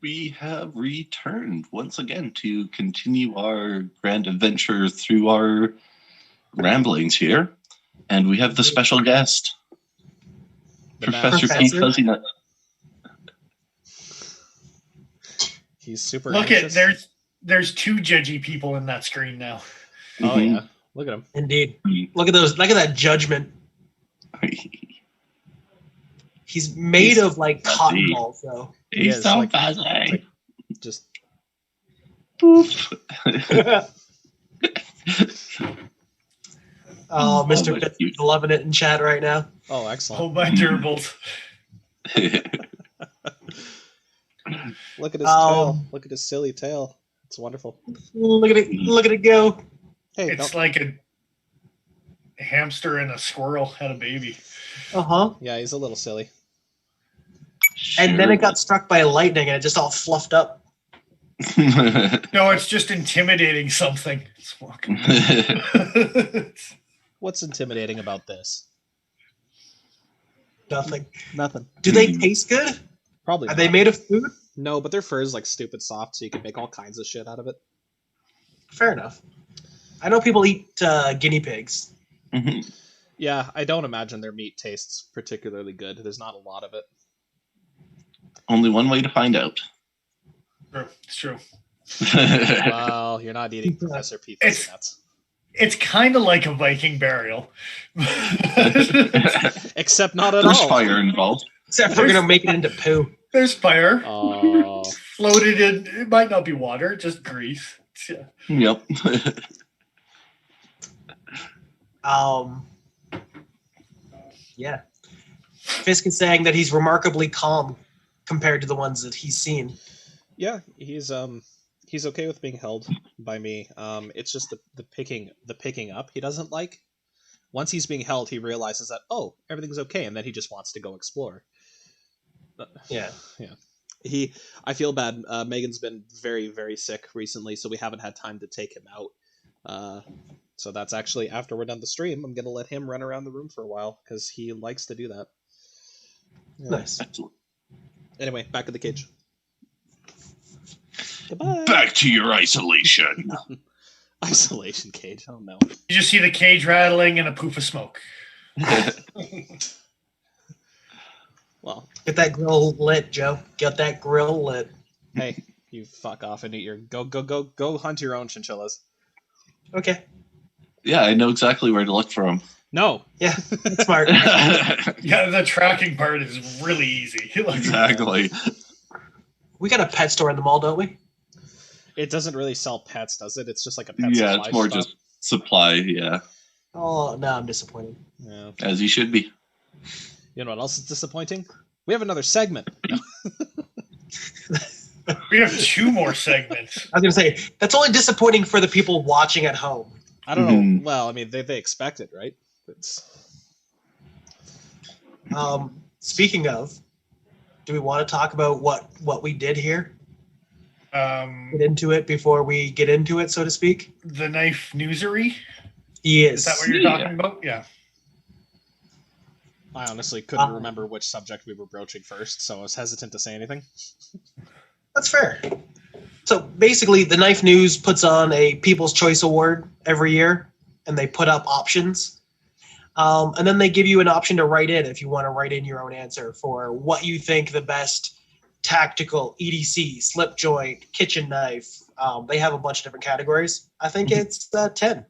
we have returned once again to continue our grand adventure through our ramblings here. And we have the special guest, Professor Pete Fuzzinut. He's super Look anxious. there's two judgy people in that screen now. Oh yeah. Look at him. Indeed. Look at those. Look at that judgment. He's made of like cotton balls, though. He's so like, fuzzy. Like, just Poof. Oh, Mr. much Fitz cute. is loving it in chat right now. oh excellent. Oh, my gerbils. Look at his tail. Look at his silly tail. It's wonderful. Look at it! Look at it go! Hey, It's like a hamster and a squirrel had a baby. yeah, he's a little silly. And then it got struck by lightning, and it just all fluffed up. No, it's just intimidating something. It's walking. What's intimidating about this? Nothing. Nothing. Do they taste good? Probably. Are not. they made of food? No, but their fur is like stupid soft, so you can make all kinds of shit out of it. Fair enough. I know people eat guinea pigs. Yeah, I don't imagine their meat tastes particularly good. There's not a lot of it. Only one way to find out. True. It's true. Well, you're not eating Professor Pete nuts. It's kind of like a Viking burial. Except not at There's all. fire involved. Except for we're going to make it into poo. There's fire. Oh. Floated in. It might not be water, just grease. Yeah. Yep. Yeah. Fisk is saying that he's remarkably calm compared to the ones that he's seen. Yeah, he's okay with being held by me. It's just the picking up he doesn't like. Once he's being held, he realizes that everything's okay, and then he just wants to go explore. Yeah. I feel bad. Megan's been very, very sick recently, so we haven't had time to take him out. So that's actually after we're done the stream, I'm gonna let him run around the room for a while because he likes to do that. Yeah. Nice. Anyway, back in the cage. Goodbye. Back to your isolation. Isolation cage. Oh no. You just see the cage rattling and a poof of smoke. Well, Get that grill lit, Joe. Get that grill lit. hey, you fuck off and eat your go hunt your own chinchillas. Okay. Yeah, I know exactly where to look for them. No. Yeah, that's smart. Yeah, the tracking part is really easy. Exactly. We got a pet store in the mall, don't we? It doesn't really sell pets, does it? It's just like a pet Yeah, supply it's more shop. just supply, yeah. Oh, no, I'm disappointed. Yeah. As you should be. You know what else is disappointing? We have another segment. We have two more segments. I was going to say, that's only disappointing for the people watching at home. I don't know. Well, I mean, they expect it, right? Speaking of, do we want to talk about what we did here? Get into it before we get into it, so to speak? The knife newsery? Yes. Is that what you're talking about? Yeah. I honestly couldn't remember which subject we were broaching first, so I was hesitant to say anything. That's fair. So basically, the Knife News puts on a People's Choice Award every year, and they put up options. And then they give you an option to write in if you want to write in your own answer for what you think the best tactical EDC, slip joint, kitchen knife. They have a bunch of different categories. I think it's 10.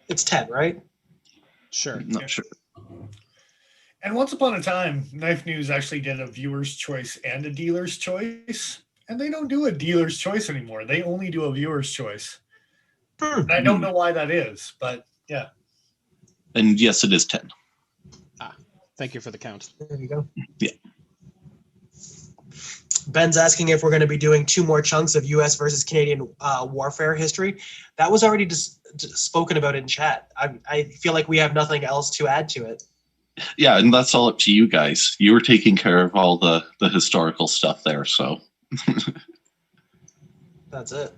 It's 10, right? Sure. Not sure. And once upon a time, Knife News actually did a viewer's choice and a dealer's choice. And they don't do a dealer's choice anymore. They only do a viewer's choice. And I don't know why that is, but yeah. And yes, it is 10. Thank you for the count. There you go. Yeah. Ben's asking if we're going to be doing 2 more chunks of U.S. versus Canadian warfare history. That was already spoken about in chat. I feel like we have nothing else to add to it. Yeah, and that's all up to you guys. You were taking care of all the historical stuff there, so. That's it.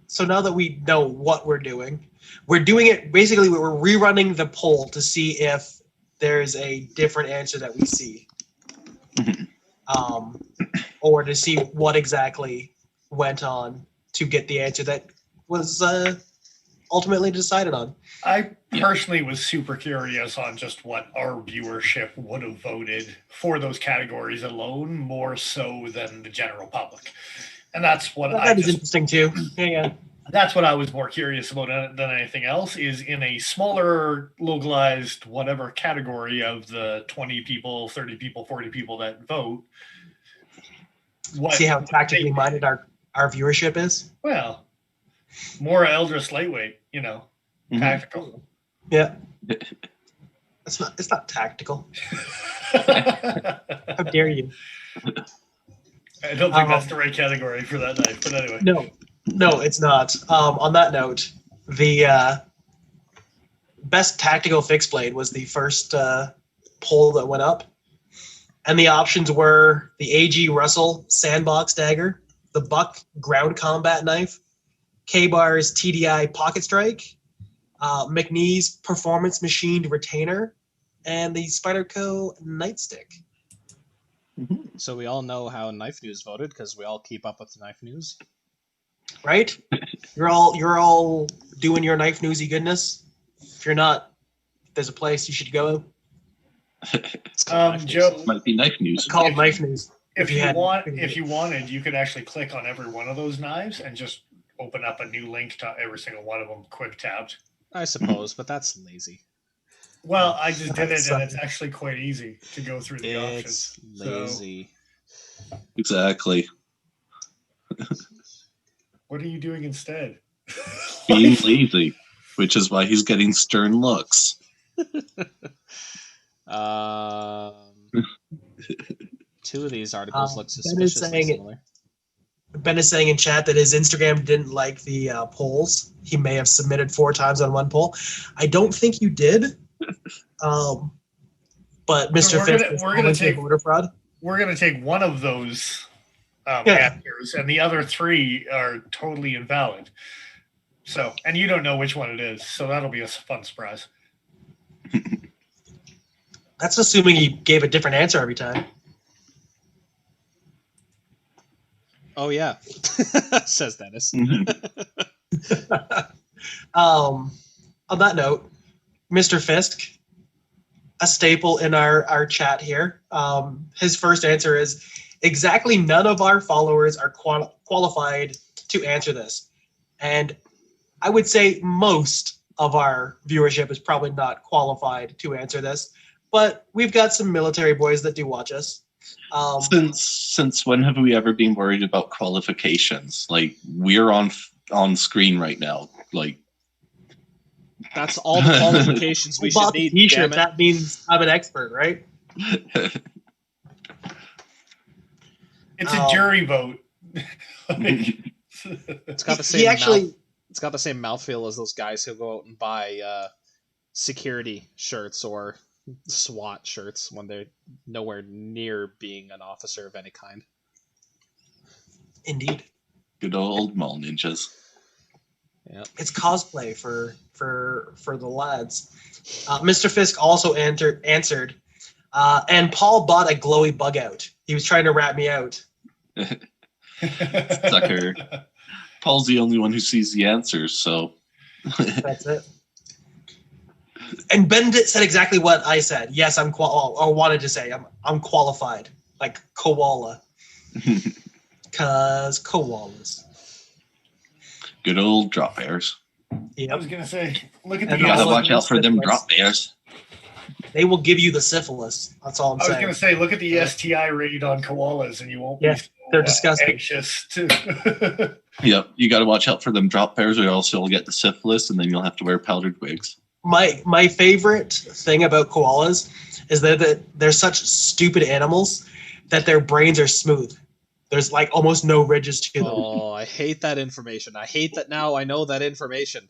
So now that we know what we're doing it basically, we're rerunning the poll to see if there's a different answer that we see. Or to see what exactly went on to get the answer that was ultimately decided on. I personally was super curious on just what our viewership would have voted for those categories alone, more so than the general public. And that's what That is interesting too. Yeah. That's what I was more curious about than anything else, is in a smaller, localized, whatever category of the 20 people, 30 people, 40 people that vote. See how tactically minded our viewership is? Well, more Eldris lightweight, tactical. Yeah. It's not tactical. How dare you? I don't think that's the right category for that knife, but anyway. No, it's not. On that note, the best tactical fixed blade was the first poll that went up. And the options were the A.G. Russell Sandbox Dagger, the Buck Ground Combat Knife, K-Bar's TDI Pocket Strike, McNee's Performance Machined Retainer, and the Spyderco Nightstick. So we all know how Knife News voted because we all keep up with the Knife News. Right? You're all doing your Knife Newsy goodness. If you're not, there's a place you should go. It's called Knife Joe, News. Might be Knife News. It's called Knife News. If you wanted, you could actually click on every one of those knives and just open up a new link to every single one of them, quick tabbed. I suppose, but that's lazy. Well, I just did it, and it's actually quite easy to go through the It's options. lazy. Exactly. What are you doing instead? Being lazy, which is why he's getting stern looks. Two of these articles look suspiciously similar. Ben is saying in chat that his Instagram didn't like the polls. He may have submitted 4 times on one poll. I don't think you did. But Mr. Fitz, we're gonna take voter fraud. We're gonna take one of those answers, and the other 3 are totally invalid. So, and you don't know which one it is, so that'll be a fun surprise. That's assuming he gave a different answer every time. Oh yeah, says Dennis. On that note, Mr. Fisk, a staple in our chat here. His first answer is exactly none of our followers are qualified to answer this. And I would say most of our viewership is probably not qualified to answer this, but we've got some military boys that do watch us. Since when have we ever been worried about qualifications? Like, we're on screen right now. Like, that's all the qualifications we should need. T-shirt, that means I'm an expert, right? It's a jury vote. It's got the same it's got the same mouthfeel as those guys who go out and buy security shirts or SWAT shirts when they're nowhere near being an officer of any kind. Indeed. Good old mall ninjas. Yeah. It's cosplay for the lads. Mr. Fisk also answered, and Paul bought a glowy bug out. He was trying to rat me out. Sucker. Paul's the only one who sees the answers, so. That's it. And Ben said exactly what I said. Yes, I'm wanted to say I'm qualified, like koala, cause koalas. Good old drop bears. I was gonna say, look at the. You gotta watch out for them drop bears. They will give you the syphilis. That's all I'm saying. I was gonna say, look at the STI rate on koalas, and you won't be. They're disgusting. Anxious to. Yep, you got to watch out for them drop bears, or else you'll get the syphilis, and then you'll have to wear powdered wigs. My favorite thing about koalas is that they're such stupid animals that their brains are smooth. There's like almost no ridges to them. Oh, I hate that information. I hate that now I know that information.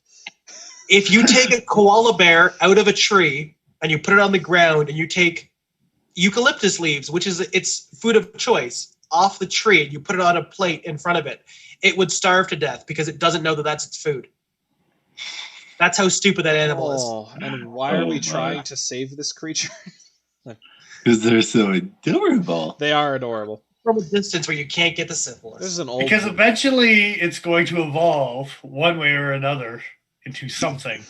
If you take a koala bear out of a tree and you put it on the ground and you take eucalyptus leaves, which is its food of choice, off the tree and you put it on a plate in front of it, it would starve to death because it doesn't know that that's its food. That's how stupid that animal is. Oh, and why are Oh, we my. trying to save this creature? Because they're so adorable. They are adorable. From a distance where you can't get the This syphilis. is an old Because eventually it's going to evolve one way or another into something,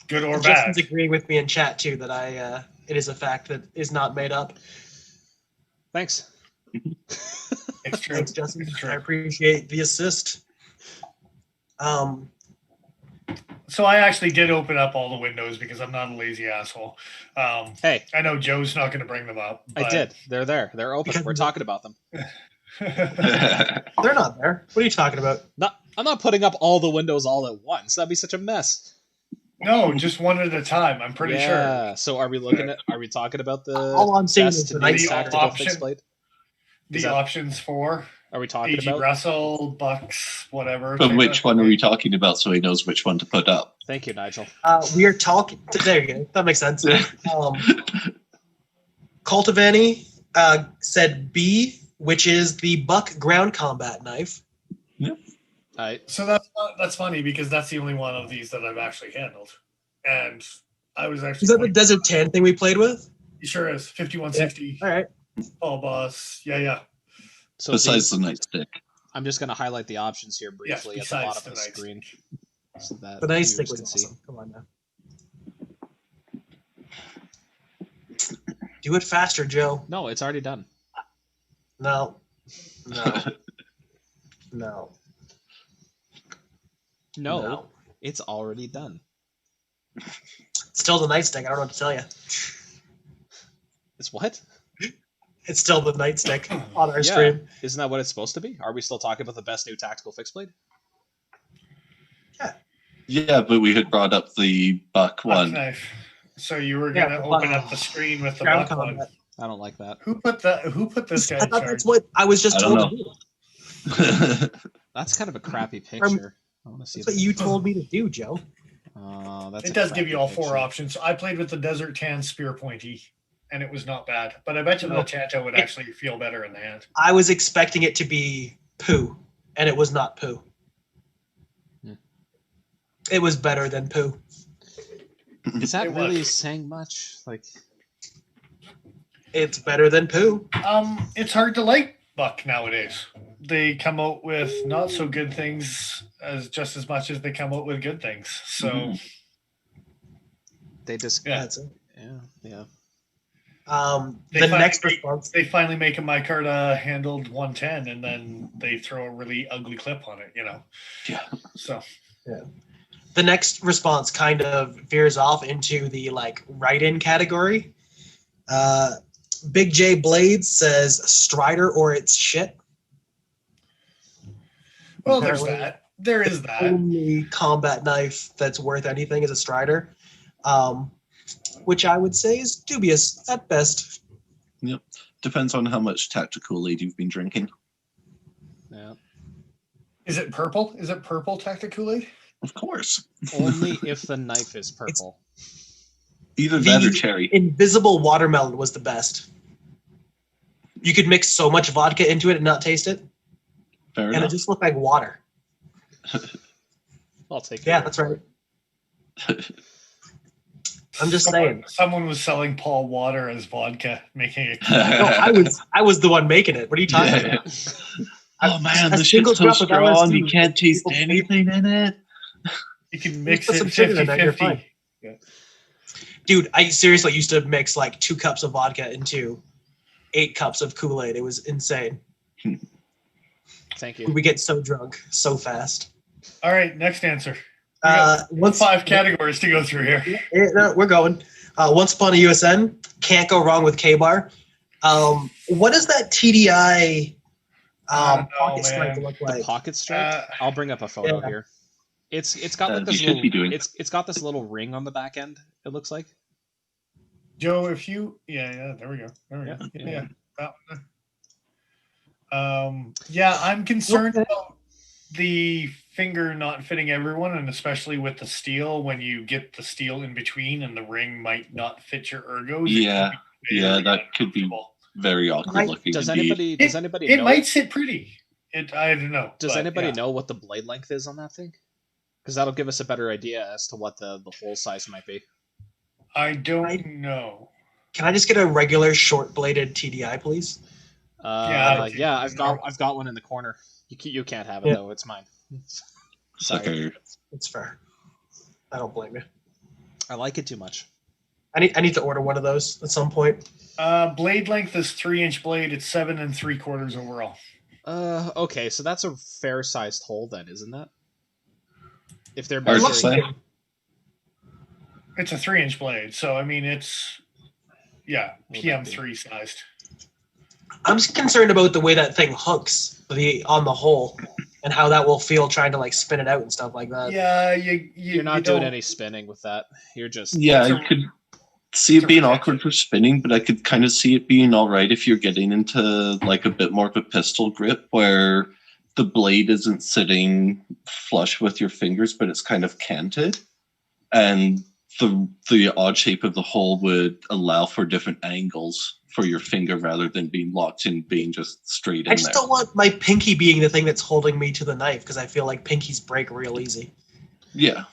good or And bad. Justin's agreeing with me in chat too that it is a fact that is not made up. Thanks. It's true. Thanks, Justin. It's true. I appreciate the assist. So I actually did open up all the windows because I'm not a lazy asshole. Hey, I know Joe's not going to bring them up. I but- did. They're there. They're open. Because We're talking about them. They're not there. What are you talking about? I'm not putting up all the windows all at once. That'd be such a mess. No, just one at a time. I'm pretty sure. Yeah. So are we talking about the All I'm seeing is best the new nice tactical option. fixed blade? The Is that- options for Are we talking AG about? Russell, Bucks, whatever. But which one are we talking about so he knows which one to put up? Thank you, Nigel. We are talking. There you go. That makes sense. Cultivani said B, which is the Buck ground combat knife. So that's funny because that's the only one of these that I've actually handled, and I was actually. Is that the Desert Tan thing we played with? He sure is 5160. All right. Paul Boss. Yeah. So Besides the nightstick. I'm just going to highlight the options here Yes, briefly at the besides bottom the of the night screen, so that The nice viewers stick was can see. awesome. Come on now. Do it faster, Joe. No, it's already done. No. No. No, it's already done. Still the nightstick. I don't know what to tell you. It's what? It's still the nightstick on our Yeah. stream. Isn't that what it's supposed to be? Are we still talking about the best new tactical fixed blade? Yeah, but we had brought up the buck Buck one. knife. So you were Yeah, gonna the open buck- up the screen with the Ground buck one. combat. I don't like that. Who put this guy I in thought charge? that's what I was just I don't told to do. That's kind of a crappy picture. I want to see That's what you told me to do, Joe. That's It a does give crappy you all picture. four options. I played with the Desert Tan Spear Pointy, and it was not bad. But I bet you the No. Tanto would actually feel better in the hand. I was expecting it to be poo, and it was not poo. Hmm. It was better than poo. Is that It really was. saying much? Like, It's better than poo. It's hard to like Buck nowadays. They come out with not so good things just as much as they come out with good things. So Mhm. they just Yeah. That's it. yeah. They The finally next make- response. they finally make a micarta handled 110, and then they throw a really ugly clip on it. Yeah. So The next response kind of veers off into the write-in category. Big J Blades says Strider or it's shit. well, there's Apparently- that. There is that. Only combat knife that's worth anything is a Strider, which I would say is dubious at best. Depends on how much tactical aid you've been drinking. Yeah. Is it purple? Is it purple Tactical Aid? Of course. Only if the knife is purple. Either that or The cherry. Invisible Watermelon was the best. You could mix so much vodka into it and not taste it, Fair and it enough. just looked like water. I'll take. Yeah, your that's word right. I'm just saying. Someone was selling Paul water as vodka, making it. No, I was the one making it. What are you talking Yeah. about? Oh man, A the single shit's so drop of strong, you LSD can't taste people sleep. anything in it. You can mix put it some sugar in that, you're 50-50. Dude, I seriously used to mix 2 cups of vodka into 8 cups of Kool-Aid. It was insane. Thank you. We get so drunk so fast. All right, next answer. We got Once 5 categories to go through here. No, we're going. Once Upon a USN, can't go wrong with K-Bar. What does that TDI I don't know, pocket strike man. look The like? pocket strike. I'll bring up a photo yeah. here. It's got like You this should little. be doing It's got this little ring on the back end. It looks like. Joe, if you, yeah, there we go. There we go. Yeah. That one. Yeah, I'm concerned Okay. about the finger not fitting everyone, and especially with the steel, when you get the steel in between and the ring might not fit your ergos. it Yeah, could be yeah, very that could be uncomfortable. very awkward Right. looking Does indeed. anybody? Does anybody It know? might sit pretty. I don't know. Does but, anybody yeah. know what the blade length is on that thing? Because that'll give us a better idea as to what the hole size might be. I don't know. Can I just get a regular short-bladed TDI, please? Yeah, I've got one in the corner. You can't have it though. It's mine. Sorry. It's fair. I don't blame you. I like it too much. I need to order one of those at some point. Blade length is 3-inch blade. It's 7 3/4 overall. Okay, so that's a fair sized hole then, isn't that? If they're Hard to measuring, say. It's a 3-inch blade, so I mean it's PM3 sized. I'm just concerned about the way that thing hooks on the hole and how that will feel trying to like spin it out and stuff like that. Yeah, you're not doing any spinning with that. You're just I could see it being awkward for spinning, but I could kind of see it being all right if you're getting into like a bit more of a pistol grip where the blade isn't sitting flush with your fingers, but it's kind of canted, and the odd shape of the hole would allow for different angles for your finger rather than being locked in, being just straight in. I just don't want my pinky being the thing that's holding me to the knife because I feel like pinkies break real easy. Yeah.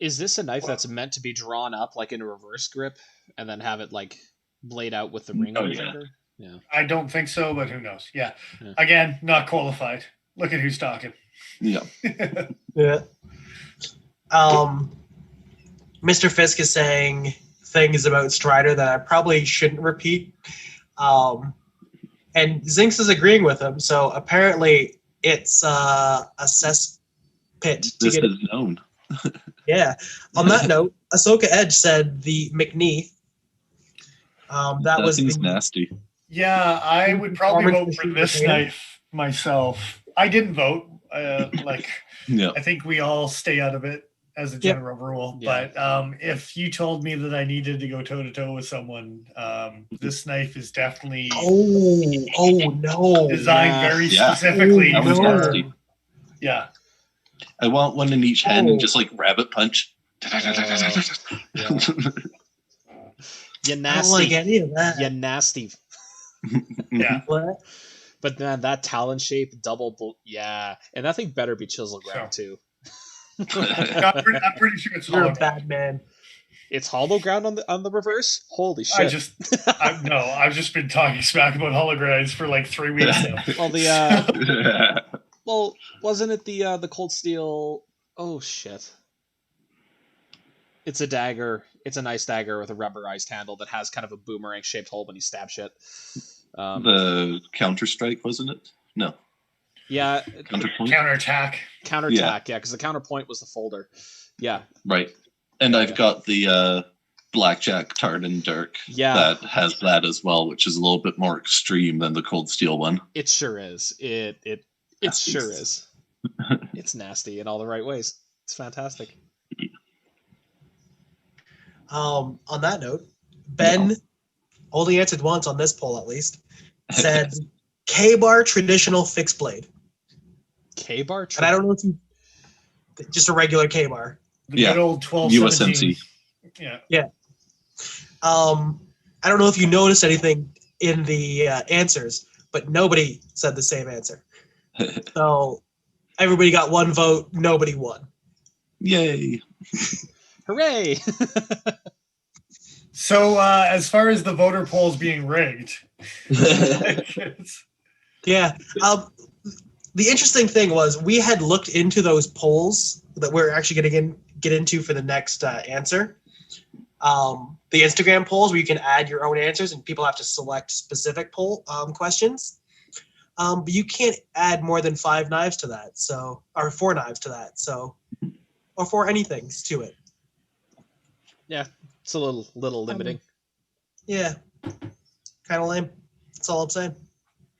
Is this a knife that's meant to be drawn up like in a reverse grip and then have it like blade out with the ring on the finger? Yeah. I don't think so, but who knows? Yeah. Again, not qualified. Look at who's talking. Yeah. Yeah. Mr. Fisk is saying things about Strider that I probably shouldn't repeat. And Zinx is agreeing with him. So apparently it's a cesspit. This is known. Yeah. On that note, Ahsoka Edge said the McNee. That was nasty. Yeah, I would probably vote for this knife myself. I didn't vote. I think we all stay out of it as a general rule. Yeah. But if you told me that I needed to go toe-to-toe with someone, this knife is definitely designed very specifically. That was nasty. Yeah. I want one in each hand and just like rabbit punch. You nasty. I don't like any of that. You nasty. Yeah. What? But then that talon shape, and that thing better be chisel ground too. I'm pretty sure it's You're a bad man. It's hollow ground on the reverse? Holy shit. I've just been talking smack about holograms for like 3 weeks now. Well, wasn't it the cold steel? Oh shit! It's a dagger. It's a nice dagger with a rubberized handle that has kind of a boomerang shaped hole when you stab shit. The Counter-Strike, wasn't it? No. Yeah. Counterattack. Counterattack, yeah, because the counterpoint was the folder. Yeah. Right. And I've got the Blackjack Tartan Dirk that has that as well, which is a little bit more extreme than the Cold Steel one. It sure is. It sure is. It's nasty in all the right ways. It's fantastic. On that note, Ben only answered once on this poll, at least. Said K-bar traditional fixed blade. K-bar? And I don't know if you... Just a regular K-bar. The good old 12 USMC. Yeah. I don't know if you noticed anything in the answers, but nobody said the same answer. So everybody got one vote. Nobody won. Yay. Hooray. So as far as the voter polls being rigged. Yeah. The interesting thing was we had looked into those polls that we're actually going to get into for the next answer. The Instagram polls where you can add your own answers and people have to select specific poll questions. But you can't add more than 5 knives to that, or 4 knives to that, or 4 anything to it. Yeah, it's a little limiting. Yeah, kind of lame. That's all I'm saying.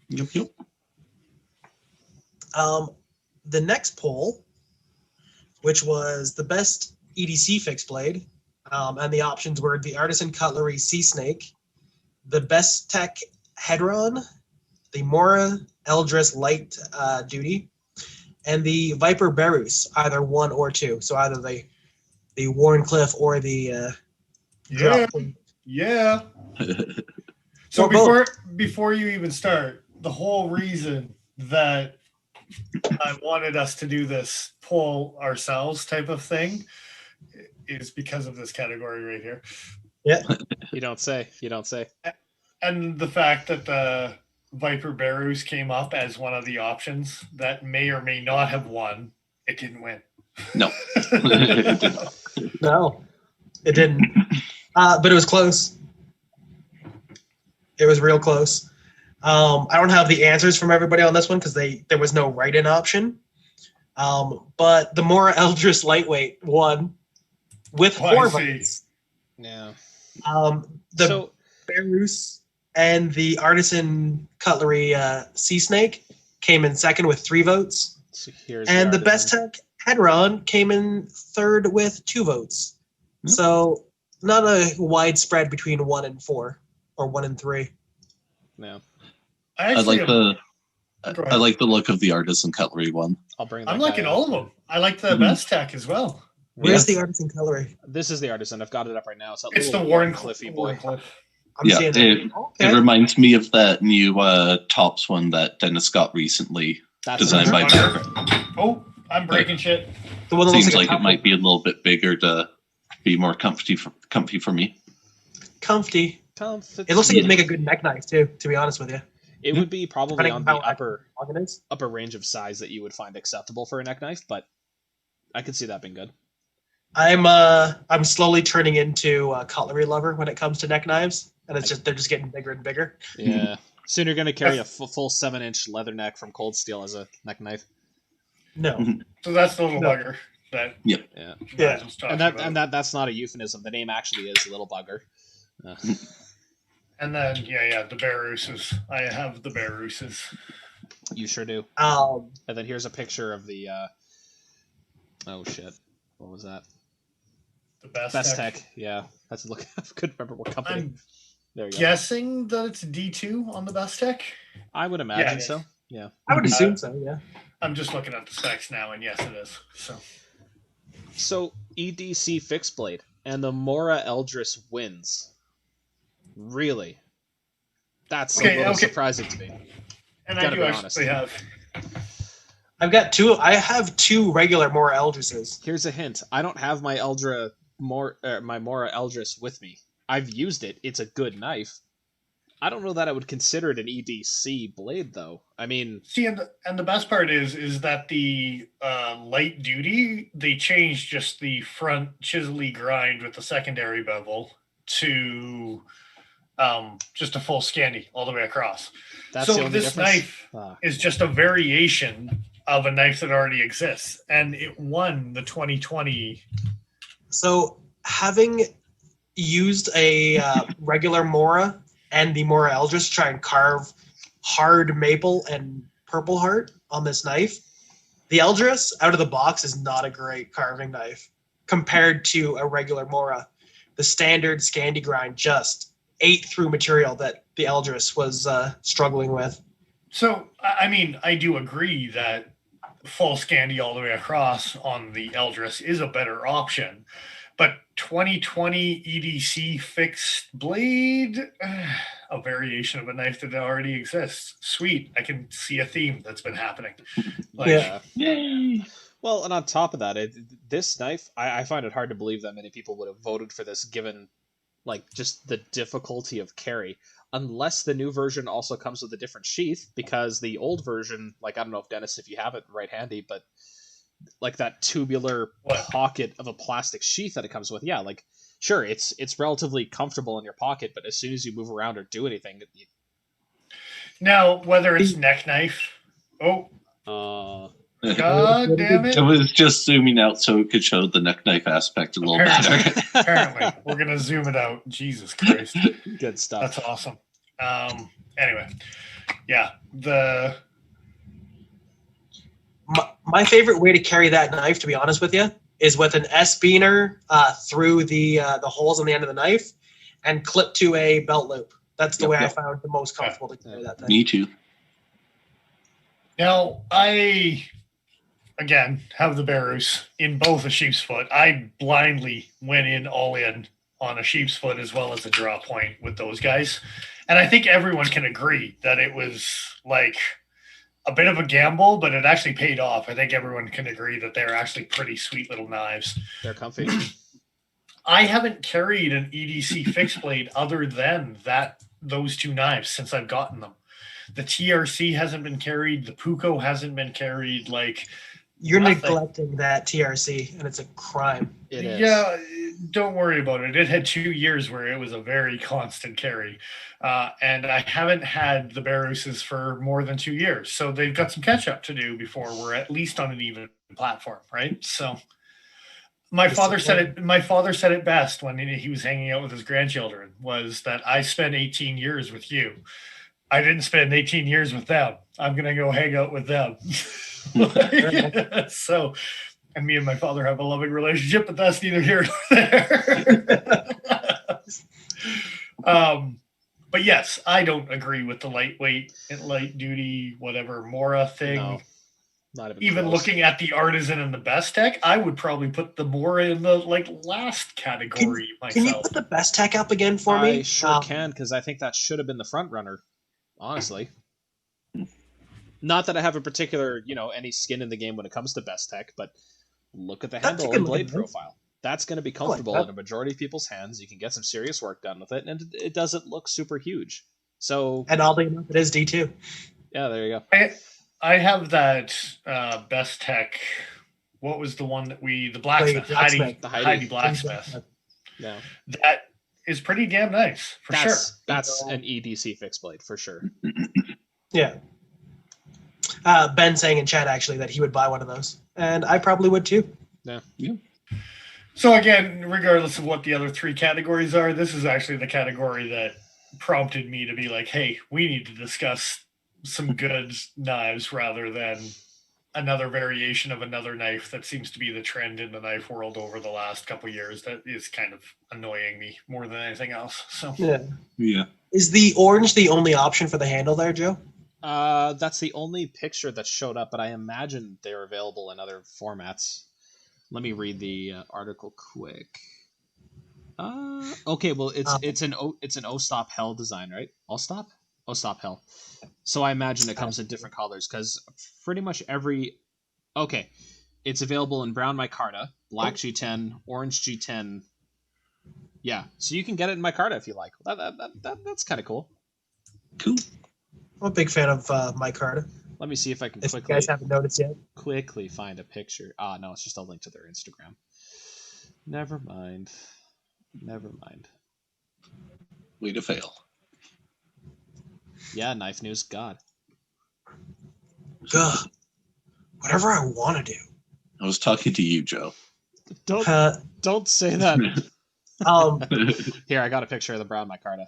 Yep. The next poll, which was the best EDC fixed blade, and the options were the Artisan Cutlery Sea Snake, the Best Tech Hedron, the Mora Eldris Light Duty, and the Viper Berus, either 1 or 2. So either the Warncliffe or the Drop. Yeah. So before you even start, the whole reason that I wanted us to do this poll ourselves type of thing is because of this category right here. Yeah. You don't say. You don't say. And the fact that the Viper Barrows came up as one of the options that may or may not have won, it didn't win. No. It did not. No, it didn't. But it was close. It was real close. I don't have the answers from everybody on this one because there was no write-in option. But the Mora Eldris lightweight won with 4 votes. Yeah. The Bearus and the Artisan Cutlery Sea Snake came in second with 3 votes. So here's and the Best Tech Hedron came in third with 2 votes. Mm-hmm. So not a wide spread between 1 and 4 or 1 and 3. No. I like the look of the Artisan Cutlery one. I'm liking all of them. I like the Best Tech as well. Where's the Artisan Cutlery? This is the Artisan. I've got it up right now. It's the Warncliffey boy. It reminds me of that new Tops one that Dennis got recently. Designed by Bear. Oh, I'm breaking shit. The one that seems like it might be a little bit bigger to be more comfy for me. Comfy. It looks like it'd make a good neck knife too, to be honest with you. It would be probably on the upper range of size that you would find acceptable for a neck knife, but I could see that being good. I'm slowly turning into a cutlery lover when it comes to neck knives, and they're just getting bigger and bigger. Yeah. Soon you're going to carry a full 7-inch leather neck from Cold Steel as a neck knife. No. So that's the little bugger. That yep. Yeah. And that's not a euphemism. The name actually is Little Bugger. And then the Bearuses. I have the Bearuses. You sure do. And then here's a picture of the oh shit. What was that? The Best Tech. Yeah. That's look. I couldn't remember what company. There you go. Guessing that it's D2 on the Best Tech? I would imagine so. Yeah. I would assume so, yeah. I'm just looking at the specs now, and yes, it is. So EDC fixed blade and the Mora Eldris wins. Really? That's a little surprising to me. And I do actually have. I have 2 regular Mora Eldrises. Here's a hint. I don't have my Mora Eldris with me. I've used it. It's a good knife. I don't know that I would consider it an EDC blade, though. I mean... See, and the best part is that the light duty, they changed just the front chisel-y grind with the secondary bevel to just a full Scandi all the way across. So this knife is just a variation of a knife that already exists, and it won the 2020. So having used a regular Mora and the Mora Eldris to try and carve hard maple and purple heart on this knife, the Eldris out of the box is not a great carving knife compared to a regular Mora. The standard Scandi grind just ate through material that the Eldris was struggling with. So, I mean, I do agree that full Scandi all the way across on the Eldris is a better option. But 2020 EDC fixed blade, a variation of a knife that already exists. Sweet. I can see a theme that's been happening. Yay. Well, and on top of that, this knife, I find it hard to believe that many people would have voted for this given just the difficulty of carry. Unless the new version also comes with a different sheath, because the old version, I don't know if Dennis, if you have it right handy, but that tubular pocket of a plastic sheath that it comes with. Yeah, sure, it's relatively comfortable in your pocket, but as soon as you move around or do anything... Now, whether it's neck knife... God damn it. I was just zooming out so it could show the neck knife aspect a little better. Apparently. We're going to zoom it out. Jesus Christ. Good stuff. That's awesome. Anyway. Yeah. My favorite way to carry that knife, to be honest with you, is with an S-beaner through the holes on the end of the knife and clip to a belt loop. That's the way I found the most comfortable to carry that thing. Me too. Now, I, again, have the Bearus in both a sheep's foot. I blindly went all in on a sheep's foot as well as a draw point with those guys. And I think everyone can agree that it was a bit of a gamble, but it actually paid off. I think everyone can agree that they're actually pretty sweet little knives. They're comfy. I haven't carried an EDC fixed blade other than those two knives since I've gotten them. The TRC hasn't been carried. The Puko hasn't been carried. Like, You're nothing. neglecting that TRC, and it's a crime. It is. Yeah, don't worry about it. It had 2 years where it was a very constant carry. And I haven't had the Baruses for more than 2 years. So they've got some catch up to do before we're at least on an even platform, right? So my father said it best when he was hanging out with his grandchildren, was that I spent 18 years with you. I didn't spend 18 years with them. I'm going to go hang out with them. So, and me and my father have a loving relationship, but that's neither here nor there. But yes, I don't agree with the lightweight and light duty, whatever Mora thing. No, not even close. looking at the Artisan and the Best Tech, I would probably put the Mora in the last category myself. Can you put the Best Tech up again for me? I sure can, because I think that should have been the front runner, honestly. Not that I have a particular, any skin in the game when it comes to Best Tech, but look at the handle and blade profile. That's going to be comfortable in a majority of people's hands. You can get some serious work done with it, and it doesn't look super huge. So, and oddly enough, it is D2. Yeah, there you go. I have that Best Tech. What was the one that the blacksmith, Heidi Blacksmith. Yeah, that is pretty damn nice for sure. That's an EDC fixed blade for sure. Yeah. Ben saying in chat actually that he would buy one of those, and I probably would too. Yeah. So again, regardless of what the other 3 categories are, this is actually the category that prompted me to be like, hey, we need to discuss some good knives rather than another variation of another knife that seems to be the trend in the knife world over the last couple of years. That is kind of annoying me more than anything else. So yeah. Is the orange the only option for the handle there, Joe? That's the only picture that showed up, but I imagine they're available in other formats. Let me read the article quick. Okay, well it's an O-stop hell design, right? O-stop hell. So I imagine it comes in different colors because pretty much it's available in brown micarta, black G10, orange G10. Yeah, so you can get it in micarta if you like. That's kind of cool. Cool. I'm a big fan of micarta. Let me see if I can you guys haven't noticed yet. Quickly find a picture. No, it's just a link to their Instagram. Never mind. Way to fail. Yeah, Knife News, God. Whatever I want to do. I was talking to you, Joe. Don't say that. Here, I got a picture of the brown micarta.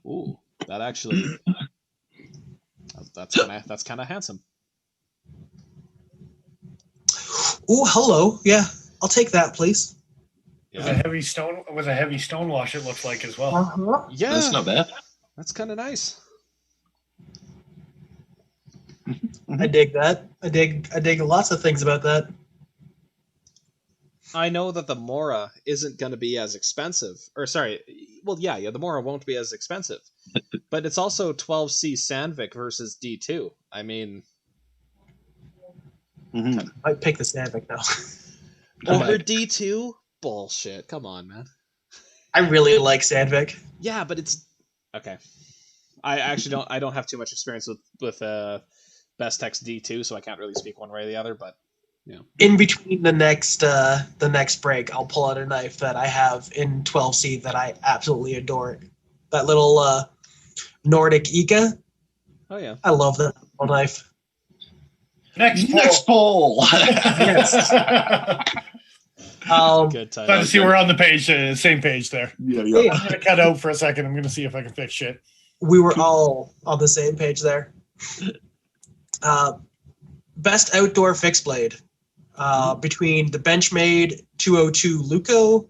Ooh, that actually... That's kind of handsome. Oh, hello. Yeah, I'll take that, please. Yeah. With a heavy stone wash, it looks like as well. Uh-huh. Yeah, that's not bad. That's kind of nice. I dig that. I dig lots of things about that. I know that the Mora isn't going to be as expensive. Or sorry, the Mora won't be as expensive. But it's also 12C Sandvik versus D2. I mean... I'd pick the Sandvik now. Over D2? Bullshit. Come on, man. I really like Sandvik. Yeah, but it's... Okay. I actually don't have too much experience with Best Tech's D2, so I can't really speak one way or the other, but... Yeah. In between the next break, I'll pull out a knife that I have in 12C that I absolutely adore. That little Nordic Ika. Oh yeah, I love that little knife. Next poll. Yes. Good time. Glad to see we're on the same page there. Yeah. I'm gonna cut out for a second. I'm gonna see if I can fix shit. We were all on the same page there. Best outdoor fixed blade. Between the Benchmade 202 Luco,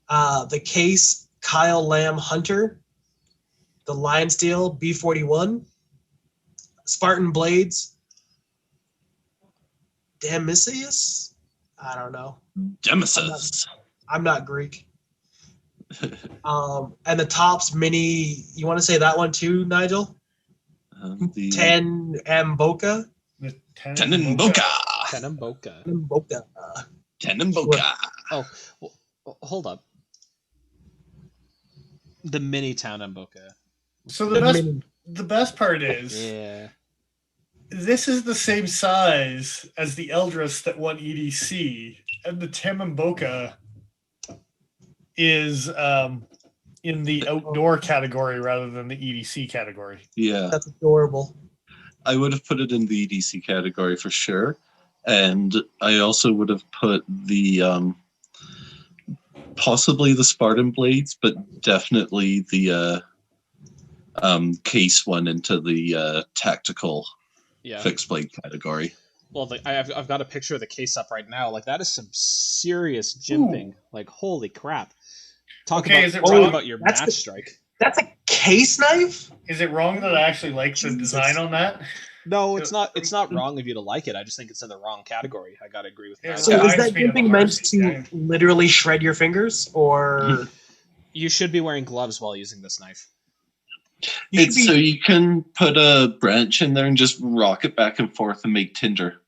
the Case Kyle Lamb Hunter, the Lion Steel B41, Spartan Blades, Damisius? I don't know. Demesis. I'm not Greek. And the Tops Mini, you want to say that one too, Nigel? 10M Boca? The Tenenboka. Tenenboka. Tenenboka. Oh, hold up. The mini Tenenboka. So the best part is, Yeah. this is the same size as the Eldris that won EDC, and the Tenenboka is in the outdoor category rather than the EDC category. Yeah. That's adorable. I would have put it in the EDC category for sure. And I also would have put the possibly the Spartan Blades, but definitely the case one into the tactical fixed blade category. Well, I've got a picture of the case up right now. Like, that is some serious jimping. Ooh. Like, holy crap! Talk Okay, about your match strike. That's a case knife? Is it wrong that I actually like the design on that? No, it's not. It's not wrong of you to like it. I just think it's in the wrong category. I gotta agree with that. So is that jimping meant to literally shred your fingers, or you should be wearing gloves while using this knife? So you can put a branch in there and just rock it back and forth and make tinder.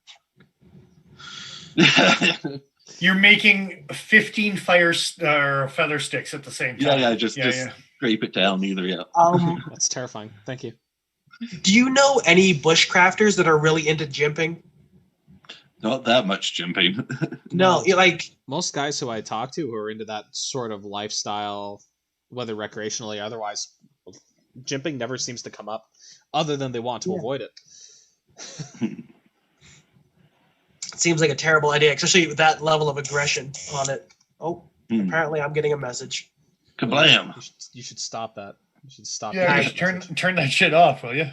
You're making 15 feather sticks at the same time. Just scrape it down either. That's terrifying. Thank you. Do you know any bushcrafters that are really into jimping? Not that much jimping. No, like most guys who I talk to who are into that sort of lifestyle, whether recreationally or otherwise, jimping never seems to come up, other than they want to avoid it. It seems like a terrible idea, especially with that level of aggression on it. Oh, apparently I'm getting a message. Kablam! You should stop that. You should stop. Yeah, turn that shit off, will you?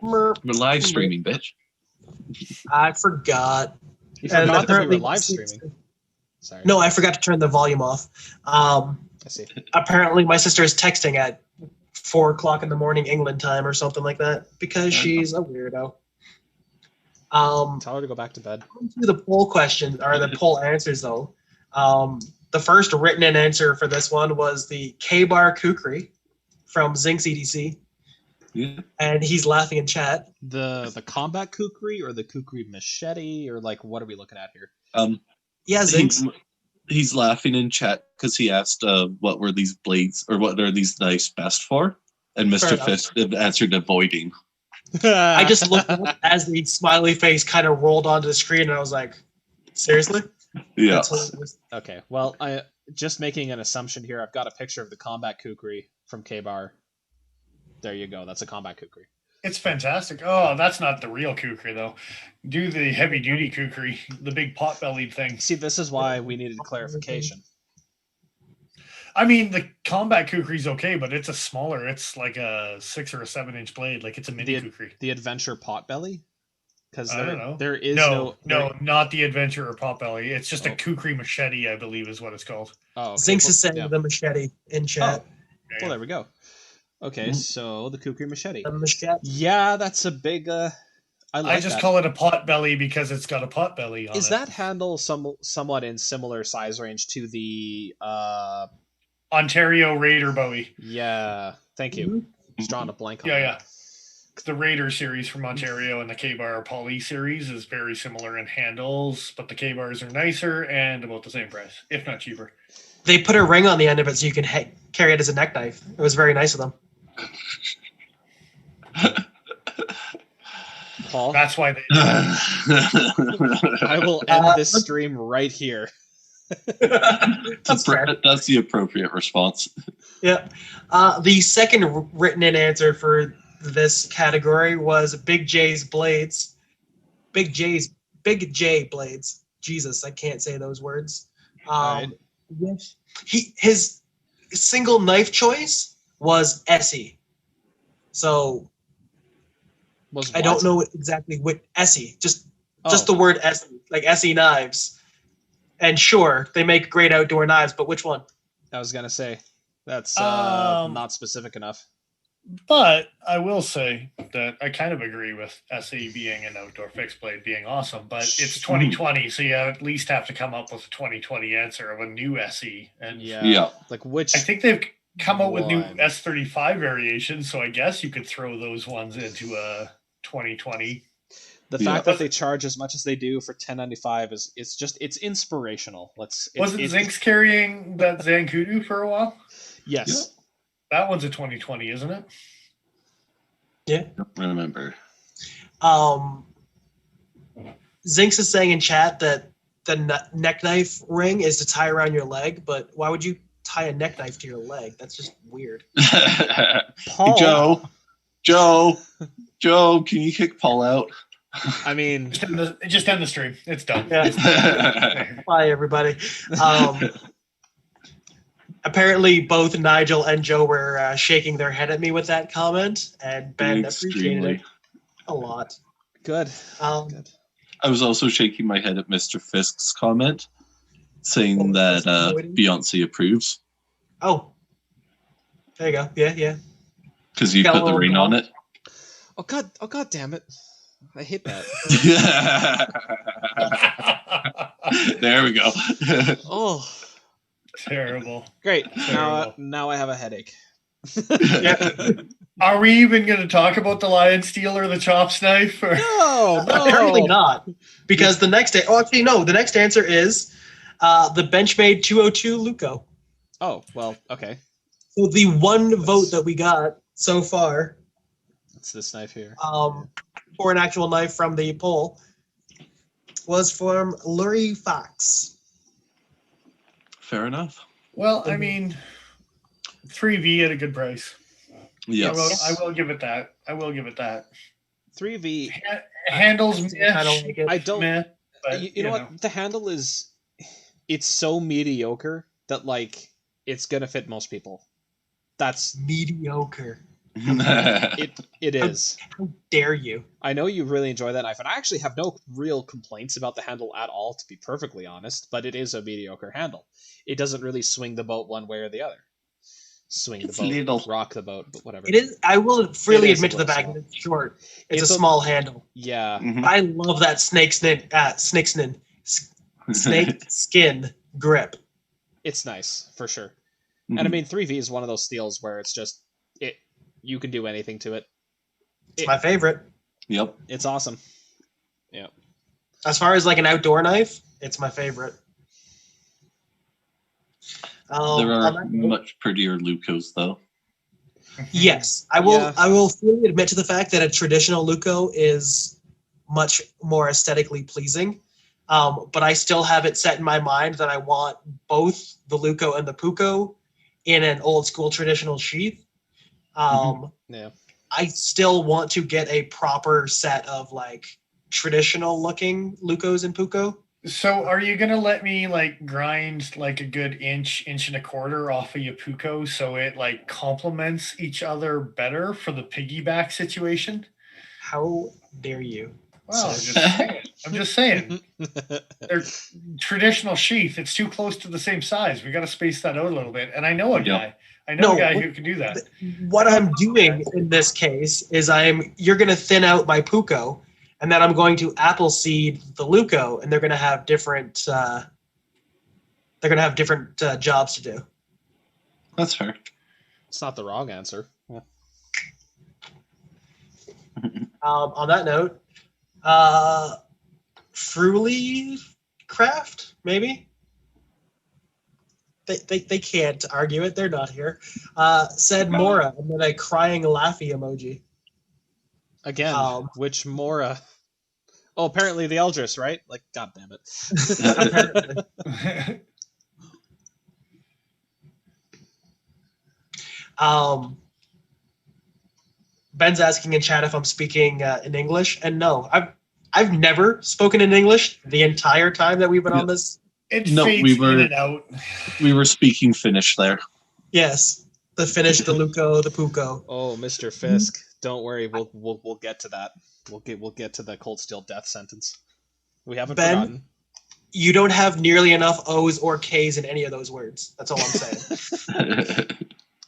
We're live streaming, bitch. I forgot. You forgot that we were live streaming. Sorry. No, I forgot to turn the volume off. I see. Apparently, my sister is texting at 4:00 in the morning England time or something like that because she's a weirdo. Tell her to go back to bed. To the poll question or the poll answers though. The first written in answer for this one was the K-Bar Kukri from Zinx EDC. Yeah. And he's laughing in chat. The combat kukri or the kukri machete, or like, what are we looking at here? Yeah, Zinx. He's laughing in chat because he asked what were these blades or what are these knives best for? And Mr. Fist answered avoiding. I just looked up as the smiley face kind of rolled onto the screen and I was like, seriously? Yeah. Okay, well, I just making an assumption here. I've got a picture of the combat kukri from K-Bar. There you go. That's a combat kukri. It's fantastic. Oh, that's not the real kukri, though. Do the heavy-duty kukri, the big pot-bellied thing. See, this is why we needed clarification. I mean, the combat kukri's okay, but it's a smaller. It's like a 6 or a 7-inch blade. Like, it's a mini kukri. The adventure potbelly? Because I don't know. There is no, not the adventure or potbelly. It's just a kukri machete, I believe, is what it's called. Oh, okay. Zinx is saying the machete in chat. Well, there we go. Okay, so the kukri machete. The machete. Yeah, that's a big. I just call it a pot belly because it's got a pot belly on it. Is that handle somewhat in similar size range to the Ontario Raider Bowie? Yeah, thank you. Just drawing a blank on that. Yeah. The Raider series from Ontario and the K-Bar Poly series is very similar in handles, but the K-Bars are nicer and about the same price, if not cheaper. They put a ring on the end of it so you can carry it as a neck knife. It was very nice of them. Paul? That's why they I will end this stream right here. That's the appropriate response. Yeah. The second written in answer for this category was Big J's Blades. Big J Blades. Jesus, I can't say those words. Right. His single knife choice was Essie. So I don't know exactly what Essie. Just the word Essie, like Essie knives. And sure, they make great outdoor knives, but which one? I was gonna say that's not specific enough. But I will say that I kind of agree with SE being an outdoor fixed blade being awesome, but it's 2020, so you at least have to come up with a 2020 answer of a new SE. And like which? I think they've come out with new S35 variations, so I guess you could throw those ones into a 2020 The fact that they charge as much as they do for $10.95 is it's inspirational. Wasn't Zinx carrying that Zancudo for a while? Yes. That one's a 2020, isn't it? Yeah. Remember. Zinx is saying in chat that the neck knife ring is to tie around your leg, but why would you tie a neck knife to your leg? That's just weird. Paul. Oh. Joe, can you kick Paul out? I mean, just end the stream. It's done. Yeah. Bye, everybody. Apparently, both Nigel and Joe were shaking their head at me with that comment, and Ben appreciated it a lot. Good. Good. I was also shaking my head at Mr. Fisk's comment, saying that Beyonce approves. Oh. There you go. Yeah. Because you put the ring on it. Oh god damn it. I hate that. There we go. Oh. Terrible. Great. Terrible. Now I have a headache. Yeah. Are we even going to talk about the lion steel or the chops knife? Or? No. Apparently not. Because the next the next answer is the Benchmade 202 Luco. Oh, well, okay. So the one vote that we got so far, it's this knife here. For an actual knife from the poll, was from Lurie Fox. Fair enough. Well, I mean, 3V at a good price. Yes. I will give it that. 3V. Handles, I don't. meh, but, you know what? The handle is. It's so mediocre that it's gonna fit most people. That's mediocre. It is. How dare you? I know you really enjoy that knife, and I actually have no real complaints about the handle at all, to be perfectly honest. But it is a mediocre handle. It doesn't really swing the boat one way or the other. Swing the boat, rock the boat, but whatever. It is. I will freely admit to the fact that it's short. It's a small handle. Yeah. Mm-hmm. I love that snake skin grip. It's nice for sure. Mm-hmm. And I mean, 3V is one of those steels where it's just you can do anything to it. It's my favorite. Yep. It's awesome. Yeah. As far as an outdoor knife, it's my favorite. There are much prettier Lucos, though. Yes, I will. Yeah. I will freely admit to the fact that a traditional Luco is much more aesthetically pleasing. But I still have it set in my mind that I want both the Luco and the Puco in an old school traditional sheath. Yeah. I still want to get a proper set of traditional looking Lucos and Puco. So are you going to let me grind a good inch and a quarter off of your Puco so it complements each other better for the piggyback situation? How dare you? Well, I'm just saying. They're traditional sheath. It's too close to the same size. We got to space that out a little bit. And I know a guy. I know a guy who can do that. What I'm doing in this case is you're going to thin out my Puco, and then I'm going to apple seed the Luco, and they're going to have different. Jobs to do. That's fair. It's not the wrong answer. Yeah. On that note, Fruly Craft, maybe? They can't argue it. They're not here. Said Mora, and then a crying laughy emoji. Again, which Mora? Oh, apparently the Eldris, right? God damn it. Ben's asking in chat if I'm speaking in English, and no, I've never spoken in English the entire time that we've been on this. It fades in and out. We were speaking Finnish there. Yes, the Finnish, the Luco, the Puco. Oh, Mr. Fisk, don't worry, we'll get to that. We'll get to the cold steel death sentence. We haven't forgotten. You don't have nearly enough O's or K's in any of those words. That's all I'm saying.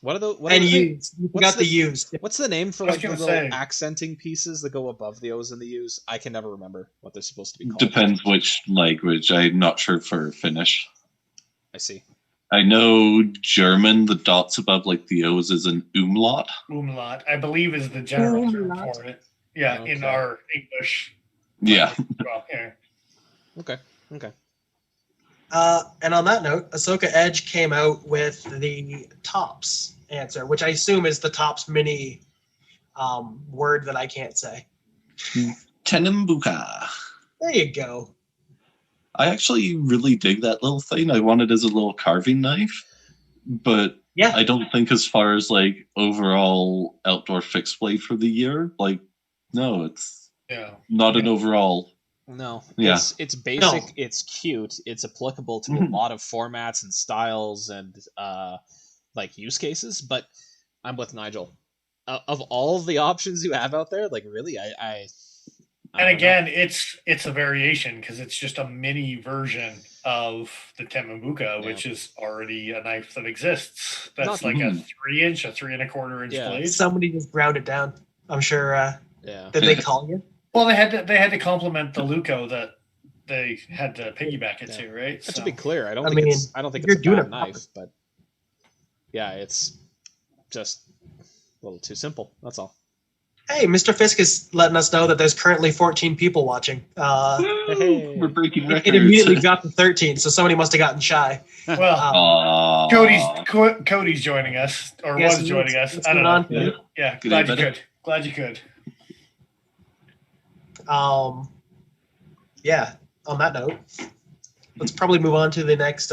What are the U's? You got the U's. What's the name for the little accenting pieces that go above the O's and the U's? I can never remember what they're supposed to be called. Depends which language. I'm not sure for Finnish. I see. I know German, the dots above the O's is an umlaut. Umlaut, I believe, is the general term for it. Yeah, okay. In our English Yeah. Well, yeah. Okay. And on that note, Ahsoka Edge came out with the tops answer, which I assume is the tops mini word that I can't say. Tenenbuka. There you go. I actually really dig that little thing. I want it as a little carving knife, but Yeah. I don't think as far as like overall outdoor fixed blade for the year, like no, it's not an overall. No, Yeah. it's basic. No. It's cute. It's applicable to a lot of formats and styles and like use cases. But I'm with Nigel. Of all of the options you have out there, like really, I And don't again, know. it's a variation because it's just a mini version of the Temambuka, which is already a knife that exists. That's Not- like a 3-inch, a 3 1/4 inch Yeah. blade. Somebody just ground it down. I'm sure. yeah, Did they call you? Well, they had to complement the Luco that they had to piggyback it Yeah. to, right? to be clear, I don't I think mean, it's if a you're doing bad it knife, but yeah, it's just a little too simple. That's all. Hey, Mr. Fisk is letting us know that there's currently 14 people watching. Hey. We're breaking It records. immediately dropped to 13, so somebody must have gotten shy. well, Aww. Cody's joining us or Yes, was joining us. what's I don't going know. on, Yeah. Cody? Yeah, Good glad day, you buddy. could. Glad you could. Yeah, on that note, let's probably move on to the next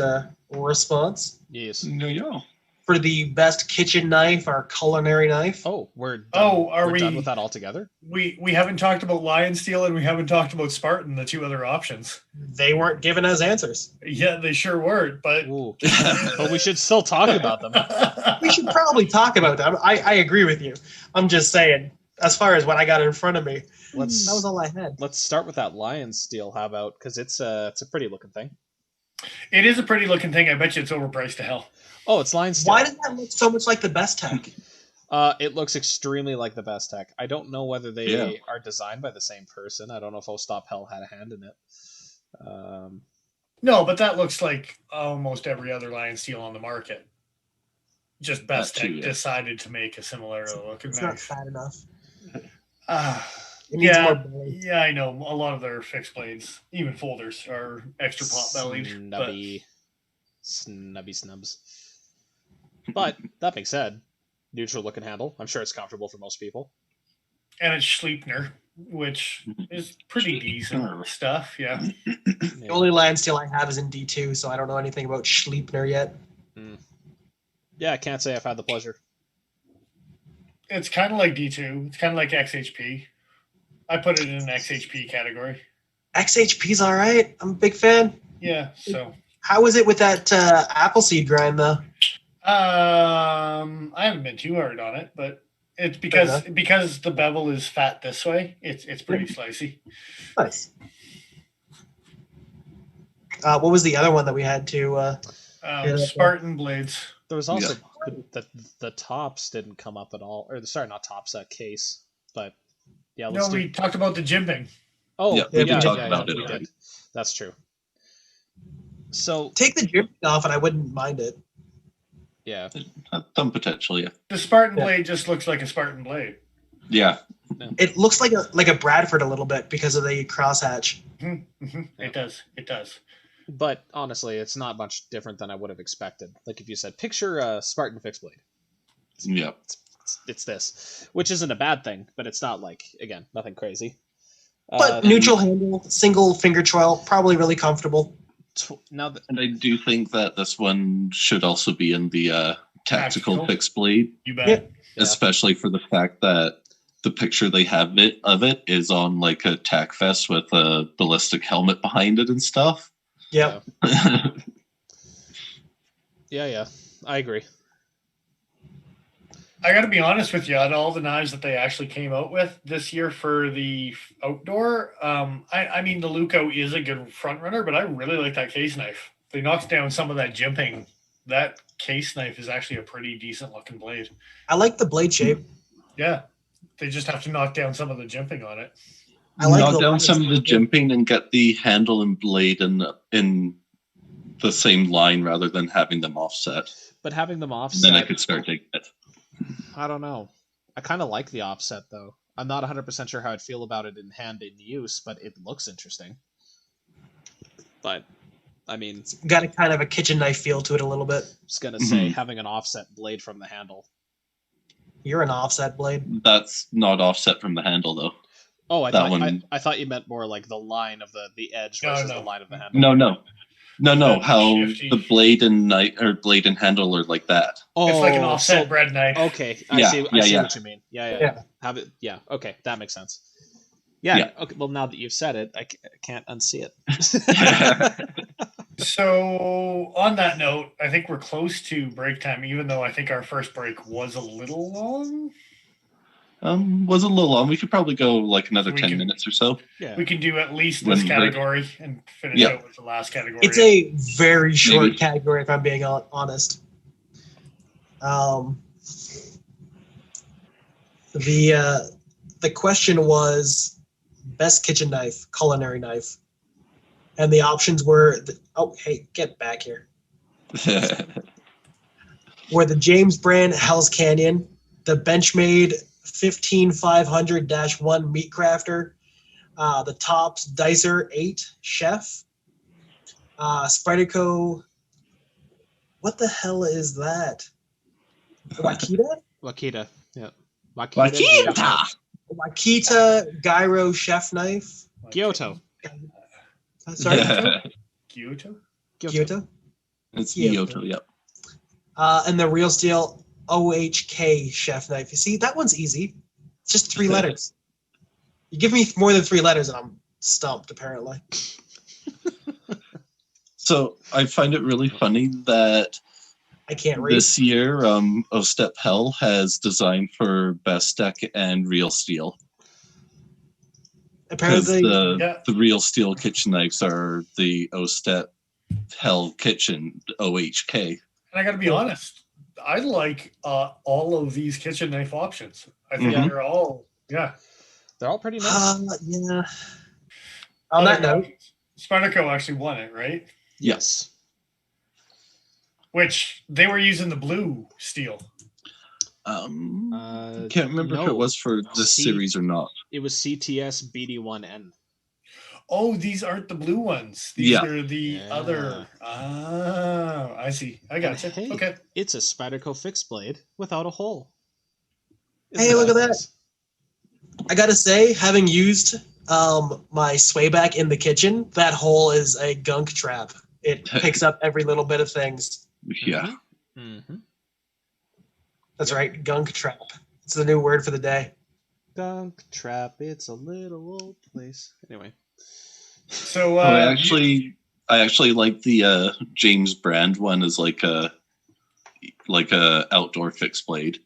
response. Yes. No. For the best kitchen knife or culinary knife. Oh, we're done. Oh, are we're done we- with that altogether? We haven't talked about Lion Steel and we haven't talked about Spartan, the two other options. They weren't giving us answers. Yeah, they sure weren't, but Ooh. But we should still talk about them. We should probably talk about them. I agree with you. I'm just saying, as far as what I got in front of me, that was all I had. Let's start with that lion steel. How about, because it's a pretty looking thing. It is a pretty looking thing. I bet you it's overpriced to hell. Oh, it's lion steel. Why does that look so much like the best tech? It looks extremely like the best tech. I don't know whether they are designed by the same person. I don't know if Oh Stop Hell had a hand in it. No, but that looks like almost every other Lion Steel on the market. Just Best That too, Tech yeah. decided to make a similar looking It's not knife. fat enough. It needs Yeah, more belly. yeah, I know. A lot of their fixed blades, even folders, are extra pot bellied. Snubby snubs. But that being said, neutral looking handle. I'm sure it's comfortable for most people. And it's Schleipner, which is pretty decent stuff. Yeah. The only Lion Steel I have is in D2, so I don't know anything about Schleipner yet. Yeah, I can't say I've had the pleasure. It's kind of like D2. It's kind of like XHP. I put it in an XHP category. XHP's all right. I'm a big fan. Yeah. So. How is it with that Appleseed grind, though? I haven't been too hard on it, but it's because the bevel is fat this way. It's pretty slicey. Nice. What was the other one that we had to? Spartan blades. There was also the tops didn't come up at all. Or sorry, not tops, case. But yeah, We talked about the jimping. Oh, Yeah, we did talk about it we already. did. That's true. So Take the jimping off, and I wouldn't mind it. yeah, Some potential, yeah. The Spartan blade just looks like a Spartan blade. Yeah. It looks like a Bradford a little bit because of the crosshatch. Mm-hmm. Yeah. It does. but honestly, it's not much different than I would have expected. Like if you said, picture a Spartan fixed blade. Yeah. It's this, which isn't a bad thing, but it's not like, again, nothing crazy. But neutral handle, single finger choil, probably really comfortable. And I do think that this one should also be in the tactical fixed blade, You bet. Yeah. especially for the fact that the picture they have of it is on like a tack vest with a ballistic helmet behind it and stuff. Yeah. Yeah, I agree. I got to be honest with you. Out of all the knives that they actually came out with this year for the outdoor, I mean, the Luco is a good front runner, but I really like that case knife. They knocked down some of that jimping. That case knife is actually a pretty decent looking blade. I like the blade shape. Yeah. They just have to knock down some of the jimping on it. I like Knock the down lines. some of the jimping and get the handle and blade in the same line rather than having them offset. But having them offset, Then I could start taking it. I don't know. I kind of like the offset though. I'm not 100% sure how I'd feel about it in hand in use, but it looks interesting. But, I mean... Got a kind of a kitchen knife feel to it a little bit. I was going to say, having an offset blade from the handle. You're an offset blade. That's not offset from the handle, though. Oh, I That thought you meant more like the line of the edge versus the line of the handle. No. How Shifty. the blade and blade and handle are like that. Oh, It's like an offset bread knife. Okay, I see what you mean. Yeah. Have it. Yeah. Okay, that makes sense. Yeah. Okay. Well, now that you've said it, I can't unsee it. So, on that note, I think we're close to break time, even though I think our first break was a little long. Was a little long. We could probably go like another 10 minutes or so. Yeah. We can do at least this category and finish out with the last category. It's a very short category, if I'm being honest. The question was best kitchen knife, culinary knife, and the options were get back here. Were the James brand Hell's Canyon, the Benchmade 15500-1 Meat Crafter, the Tops Dicer 8 Chef, Spyderco. What the hell is that? Wakita? Wakita. Yeah. Wakita Gyro Chef Knife. Kyoto. Sorry? Kyoto? It's Kyoto, yep. And the Real Steel OHK Chef Knife. You see, that one's easy. It's just 3 letters. You give me more than 3 letters and I'm stumped, apparently. So I find it really funny that I can't read. This year, Ostep Hell has designed for Best Deck and Real Steel. Apparently, the Real Steel kitchen knives are the Ostep Hell Kitchen OHK. And I got to be honest, I like all of these kitchen knife options. I think they're all, they're all pretty nice. Yeah. On that note, Spyderco actually won it, right? Yes. Which they were using the blue steel. Can't remember if it was for this series or not. It was CTS BD1N. Oh, these aren't the blue ones. These are the other. Ah, I see. I got you. Hey, okay. It's a Spyderco fixed blade without a hole. Hey, look at that. I gotta say, having used my swayback in the kitchen, that hole is a gunk trap. It picks up every little bit of things. Yeah. Mm-hmm. That's right, gunk trap. It's the new word for the day. Gunk trap, it's a little old place. Anyway. So I actually like the James brand one as like a outdoor fixed blade.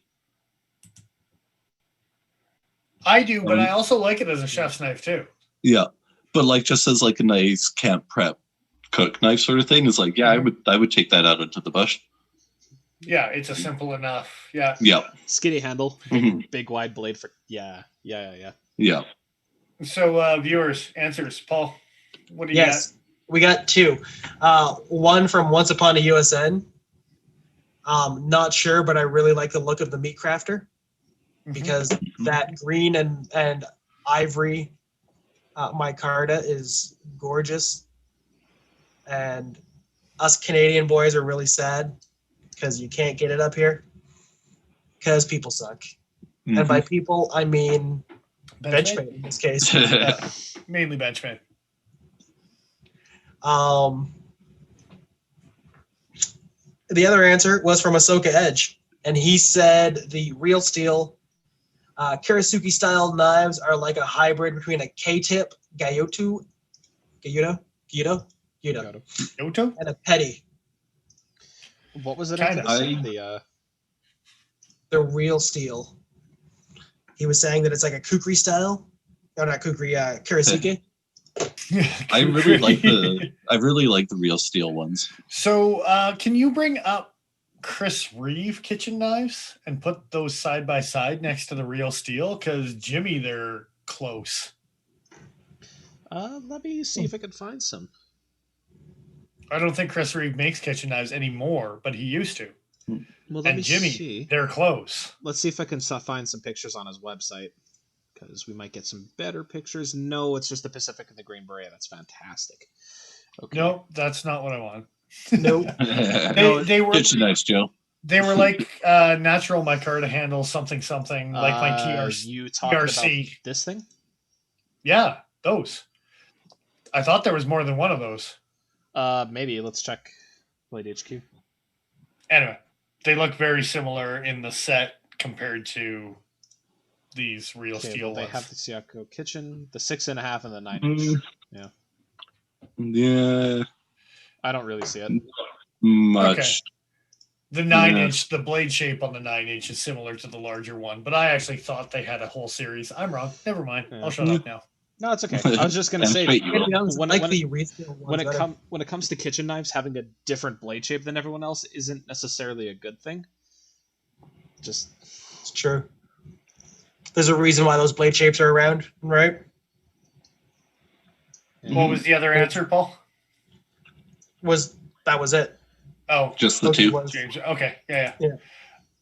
I do, but I also like it as a chef's knife too. Yeah, but like just as like a nice camp prep cook knife sort of thing is like, I would take that out into the bush. Yeah, it's a simple enough. Yeah. Yeah. Skinny handle, big wide blade for Yeah. So viewers, answers. Paul, what do you got? We got 2. One from Once Upon a USN. Not sure, but I really like the look of the Meat Crafter because that green and ivory micarta is gorgeous. And us Canadian boys are really sad because you can't get it up here because people suck. And by people, I mean Benchmade in this case. Mainly Benchmade. The other answer was from Ahsoka Edge, and he said the Real Steel Karasuki style knives are like a hybrid between a K-tip Gyoto and a Petty. What was it? The Real Steel. He was saying that it's like a kukri style. No, not kukri. Karasuke. I really like the Real Steel ones. So can you bring up Chris Reeve kitchen knives and put those side by side next to the Real Steel? Because Jimmy, they're close. Let me see if I can find some. I don't think Chris Reeve makes kitchen knives anymore, but he used to. Well, and Jimmy, they're close. Let's see if I can find some pictures on his website. because we might get some better pictures. No, it's just the Pacific and the Green Beret. That's fantastic. Okay. No, that's not what I want. Nope. They were It's nice, Joe. they were like natural micarta handle something like my You talking about TRC. this thing? Yeah, those. I thought there was more than one of those. Maybe. Let's check Blade HQ. Anyway, they look very similar in the set compared to these real steel Well, they ones. have the Siako kitchen, the 6.5 and the 9-inch. Yeah. Yeah. I don't really see it. Much. Okay. The 9-inch, the blade shape on the 9-inch is similar to the larger one, but I actually thought they had a whole series. I'm wrong. Never mind. Yeah. I'll shut up now. No, it's okay. I was just gonna say Wait, you when it comes to kitchen knives, having a different blade shape than everyone else isn't necessarily a good thing. Just It's true. There's a reason why those blade shapes are around, right? What was the other answer, Paul? That was it. Oh, just the Okay, two. was- James. Okay. Yeah. Yeah.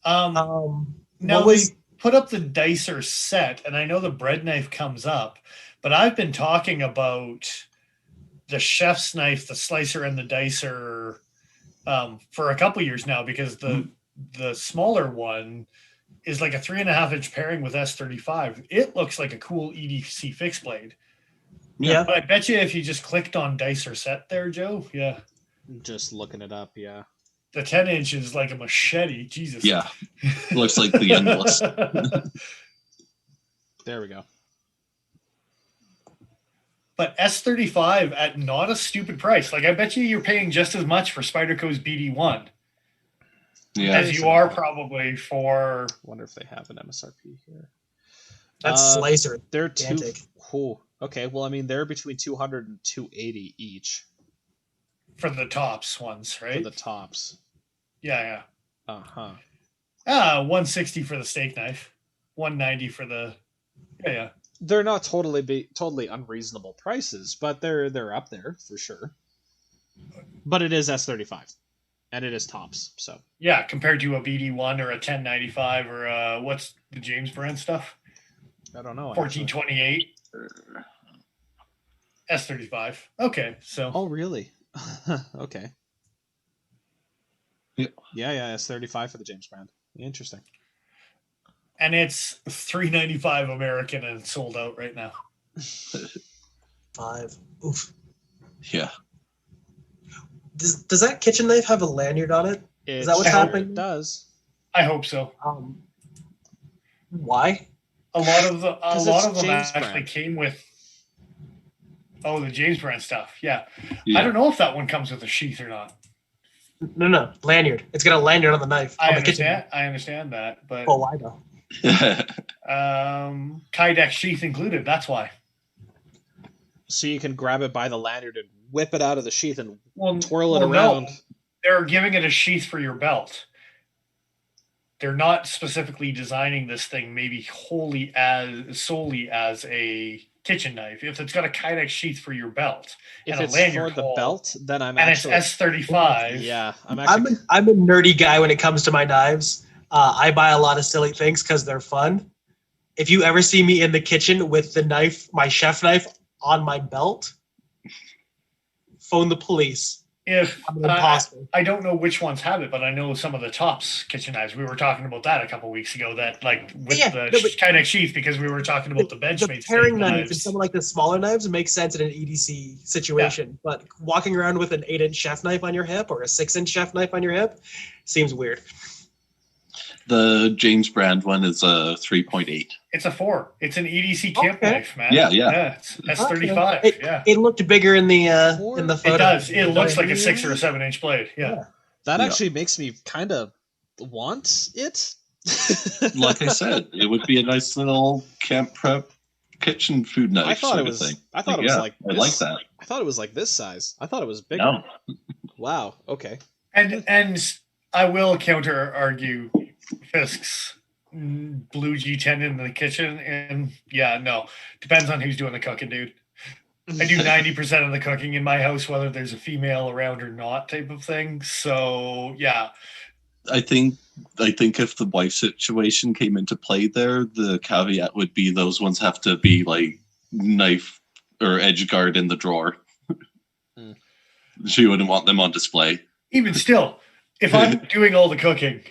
Now what was they put up the dicer set, and I know the bread knife comes up, but I've been talking about the chef's knife, the slicer, and the dicer for a couple years now because the smaller one is like a 3.5-inch pairing with S35. It looks like a cool EDC fixed blade. yeah. But I bet you if you just clicked on dicer set there, Joe, yeah, just looking it up, yeah. the 10-inch is like a machete. Jesus. Yeah. Looks like the endless. There we go. But S35 at not a stupid price. Like I bet you're paying just as much for Spyderco's BD1 Yeah. as you are probably for. Wonder if they have an MSRP here. That's slicer. They're Gigantic. Okay, well, I mean, they're between 200 and 280 each For the tops ones, right? for the tops. Yeah. Uh-huh. 160 for the steak knife, 190 for the. Yeah. They're not totally unreasonable prices, but they're up there for sure. But it is S35, and it is tops. So Yeah, compared to a BD1 or a 1095 or what's the James brand stuff? I don't know. 1428. S35. Okay, so. Oh, really? Okay. Yeah. Yeah. S35 for the James brand. Interesting. And it's $395 American and sold out right now. 5. Oof. Yeah. Does that kitchen knife have a lanyard on it? Is that what's happening? It does. I hope so. Why? A lot of them James actually brand. came with. Oh, the James brand stuff. Yeah. Yeah. I don't know if that one comes with a sheath or not. No. Lanyard. It's got a lanyard on the knife. I on the kitchen understand. knife. I understand that, but Oh, why though? Kydex sheath included. That's why. So you can grab it by the lanyard and whip it out of the sheath and Well, twirl it well, around. No, they're giving it a sheath for your belt. They're not specifically designing this thing maybe solely as a kitchen knife. If it's got a Kydex sheath for your belt If and a it's for lanyard the hole, belt, then I'm and actually it's S35. yeah. I'm I'm actually a nerdy guy when it comes to my knives. I buy a lot of silly things because they're fun. If you ever see me in the kitchen with the knife, my chef knife, on my belt, phone the police. If I'm an imposter. I don't know which ones have it, but I know some of the tops kitchen knives. We were talking about that a couple weeks ago. That like with the Kydex sheath because we were talking about the Benchmade paring steak knife and knives. some of like the smaller knives makes sense in an EDC situation, but walking around with an 8-inch chef knife on your hip or a 6-inch chef knife on your hip seems weird. The James brand one is a 3.8. It's a 4. It's an EDC camp Okay. knife, man. Yeah. It's S35. Okay. It looked bigger in the photo. It does. It looks like a 6 or a 7-inch blade. Yeah. that Yeah. actually makes me kind of want it. Like I said, it would be a nice little camp prep kitchen food knife I thought sort it was. of thing. I thought it was like. I This, like that. I thought it was like this size. I thought it was bigger. No. Wow. Okay. And I will counter argue Fisk's blue G10 in the kitchen. And yeah, no. Depends on who's doing the cooking, dude. I do 90% of the cooking in my house, whether there's a female around or not type of thing. So yeah. I think if the wife situation came into play there, the caveat would be those ones have to be like knife or edge guard in the drawer. Mm. She wouldn't want them on display. Even still, if I'm doing all the cooking,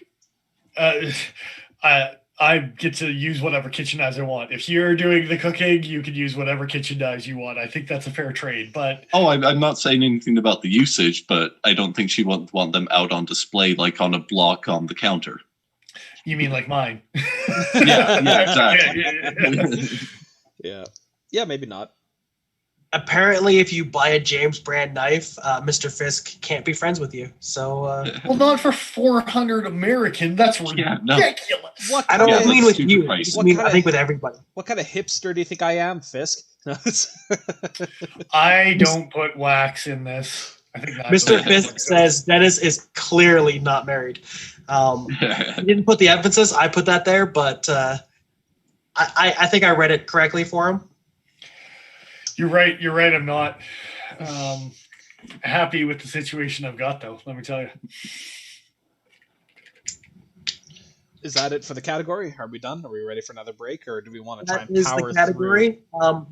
I get to use whatever kitchen knives I want. If you're doing the cooking, you can use whatever kitchen knives you want. I think that's a fair trade. But I'm not saying anything about the usage, but I don't think she would want them out on display like on a block on the counter. you mean like mine? Yeah, exactly. Yeah, maybe not. Apparently, if you buy a James brand knife, Mr. Fisk can't be friends with you. So Well, not for 400 American. That's ridiculous. What I don't Yeah, mean that's with super you. pricey. I just What mean, kind I think with everybody. What kind of hipster do you think I am, Fisk? No, I don't put wax in this. I think Mr. Fisk says Dennis is clearly not married. He didn't put the emphasis. I put that there, but I think I read it correctly for him. You're right. I'm not happy with the situation I've got, though. Let me tell you. is that it for the category? Are we done? Are we ready for another break, or do we want to try That and is power the category. through?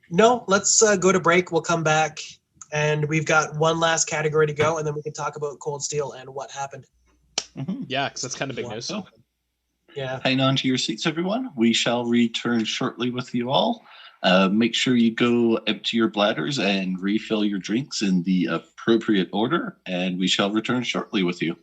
No, let's go to break. We'll come back, and we've got one last category to go, and then we can talk about Cold Steel and what happened. Mhm. Yeah, because that's kind of big Wow. news. So, Yeah. hang on to your seats, everyone. We shall return shortly with you all. Make sure you go empty your bladders and refill your drinks in the appropriate order, and we shall return shortly with you.